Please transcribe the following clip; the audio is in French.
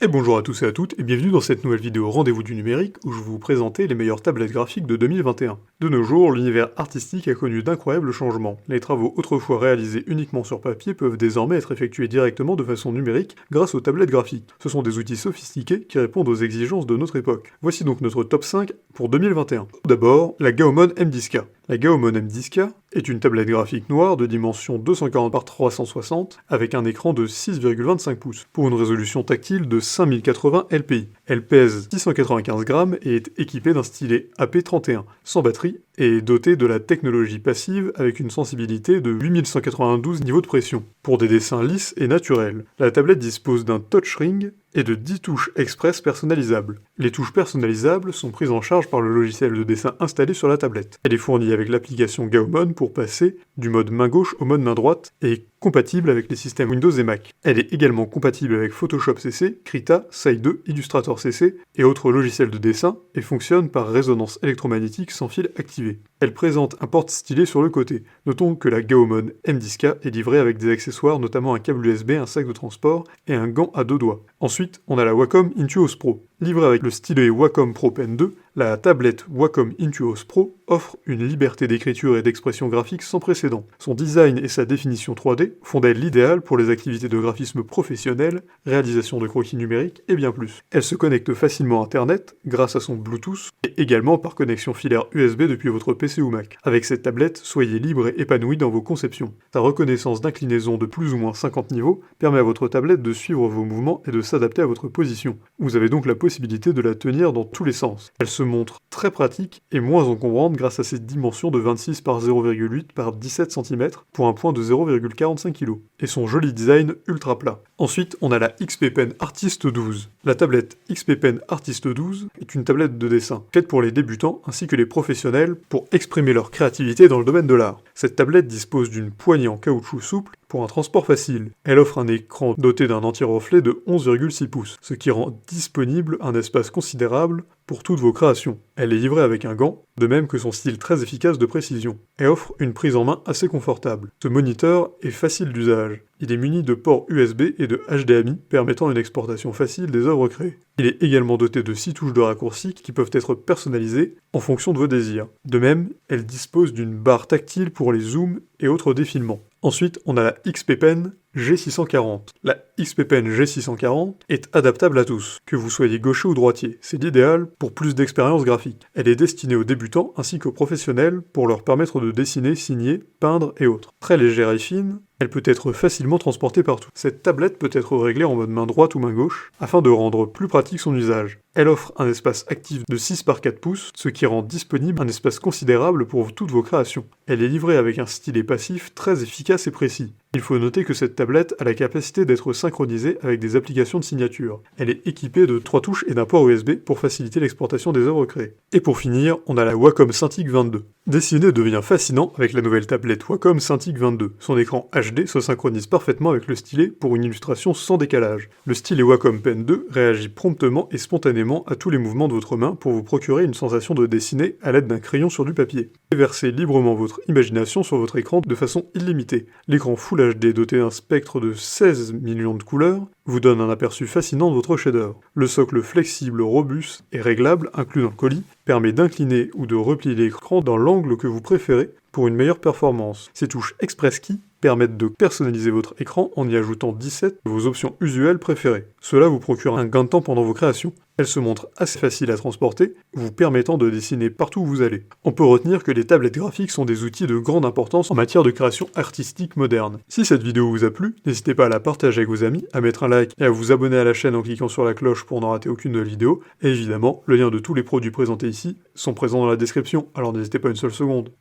Et bonjour à tous et à toutes, et bienvenue dans cette nouvelle vidéo Rendez-vous du numérique où je vais vous présenter les meilleures tablettes graphiques de 2021. De nos jours, l'univers artistique a connu d'incroyables changements. Les travaux autrefois réalisés uniquement sur papier peuvent désormais être effectués directement de façon numérique grâce aux tablettes graphiques. Ce sont des outils sophistiqués qui répondent aux exigences de notre époque. Voici donc notre top 5 pour 2021. Tout d'abord, la Gaomon M10K. La Gaomon M10K est une tablette graphique noire de dimension 240 par 360 avec un écran de 6,25 pouces pour une résolution tactile de 5080 LPI. Elle pèse 695 grammes et est équipée d'un stylet AP31 sans batterie et est dotée de la technologie passive avec une sensibilité de 8192 niveaux de pression pour des dessins lisses et naturels. La tablette dispose d'un touchring et de 10 touches express personnalisables. Les touches personnalisables sont prises en charge par le logiciel de dessin installé sur la tablette. Elle est fournie avec l'application Gaomon pour passer du mode main gauche au mode main droite et est compatible avec les systèmes Windows et Mac. Elle est également compatible avec Photoshop CC, Krita, Side2, Illustrator CC et autres logiciels de dessin et fonctionne par résonance électromagnétique sans fil activé. Elle présente un porte-stylet sur le côté. Notons que la Gaomon M10K est livrée avec des accessoires, notamment un câble USB, un sac de transport et un gant à 2 doigts. Ensuite, on a la Wacom Intuos Pro. Livrée avec le stylet Wacom Pro Pen 2, la tablette Wacom Intuos Pro offre une liberté d'écriture et d'expression graphique sans précédent. Son design et sa définition 3D font d'elle l'idéal pour les activités de graphisme professionnel, réalisation de croquis numériques et bien plus. Elle se connecte facilement à Internet grâce à son Bluetooth et également par connexion filaire USB depuis votre PC ou Mac. Avec cette tablette, soyez libre et épanoui dans vos conceptions. Sa reconnaissance d'inclinaison de plus ou moins 50 niveaux permet à votre tablette de suivre vos mouvements et de s'adapter à votre position. Vous avez donc la possibilité de la tenir dans tous les sens. Elle se montre très pratique et moins encombrante grâce à ses dimensions de 26 par 0,8 par 17 cm pour un point de 0,45 kg et son joli design ultra plat. Ensuite, on a la XP Pen Artist 12. La tablette XP Pen Artist 12 est une tablette de dessin faite pour les débutants ainsi que les professionnels pour exprimer leur créativité dans le domaine de l'art. Cette tablette dispose d'une poignée en caoutchouc souple pour un transport facile. Elle offre un écran doté d'un anti-reflet de 11,6 pouces, ce qui rend disponible un espace considérable pour toutes vos créations. Elle est livrée avec un gant, de même que son style très efficace de précision, et offre une prise en main assez confortable. Ce moniteur est facile d'usage. Il est muni de ports USB et de HDMI permettant une exportation facile des œuvres créées. Il est également doté de 6 touches de raccourci qui peuvent être personnalisées en fonction de vos désirs. De même, elle dispose d'une barre tactile pour les zooms et autres défilements. Ensuite, on a la XP Pen G640. La XP Pen G640 est adaptable à tous, que vous soyez gaucher ou droitier. C'est l'idéal pour plus d'expérience graphique. Elle est destinée aux débutants ainsi qu'aux professionnels pour leur permettre de dessiner, signer, peindre et autres. Très légère et fine, elle peut être facilement transportée partout. Cette tablette peut être réglée en mode main droite ou main gauche afin de rendre plus pratique son usage. Elle offre un espace actif de 6 par 4 pouces, ce qui rend disponible un espace considérable pour toutes vos créations. Elle est livrée avec un stylet passif très efficace et précis. Il faut noter que cette tablette a la capacité d'être synchronisée avec des applications de signature. Elle est équipée de 3 touches et d'un port USB pour faciliter l'exportation des œuvres créées. Et pour finir, on a la Wacom Cintiq 22. Dessiner devient fascinant avec la nouvelle tablette Wacom Cintiq 22. Son écran HD se synchronise parfaitement avec le stylet pour une illustration sans décalage. Le stylet Wacom Pen 2 réagit promptement et spontanément à tous les mouvements de votre main pour vous procurer une sensation de dessiner à l'aide d'un crayon sur du papier. Versez librement votre imagination sur votre écran de façon illimitée. L'écran Full HD doté d'un spectre de 16 millions de couleurs vous donne un aperçu fascinant de votre chef-d'œuvre. Le socle flexible, robuste et réglable inclus dans le colis permet d'incliner ou de replier l'écran dans l'angle que vous préférez pour une meilleure performance. Ces touches Express Key permettent de personnaliser votre écran en y ajoutant 17 de vos options usuelles préférées. Cela vous procure un gain de temps pendant vos créations. Elle se montre assez facile à transporter, vous permettant de dessiner partout où vous allez. On peut retenir que les tablettes graphiques sont des outils de grande importance en matière de création artistique moderne. Si cette vidéo vous a plu, n'hésitez pas à la partager avec vos amis, à mettre un like et à vous abonner à la chaîne en cliquant sur la cloche pour n'en rater aucune de vidéo. Et évidemment, le lien de tous les produits présentés ici sont présents dans la description, alors n'hésitez pas une seule seconde.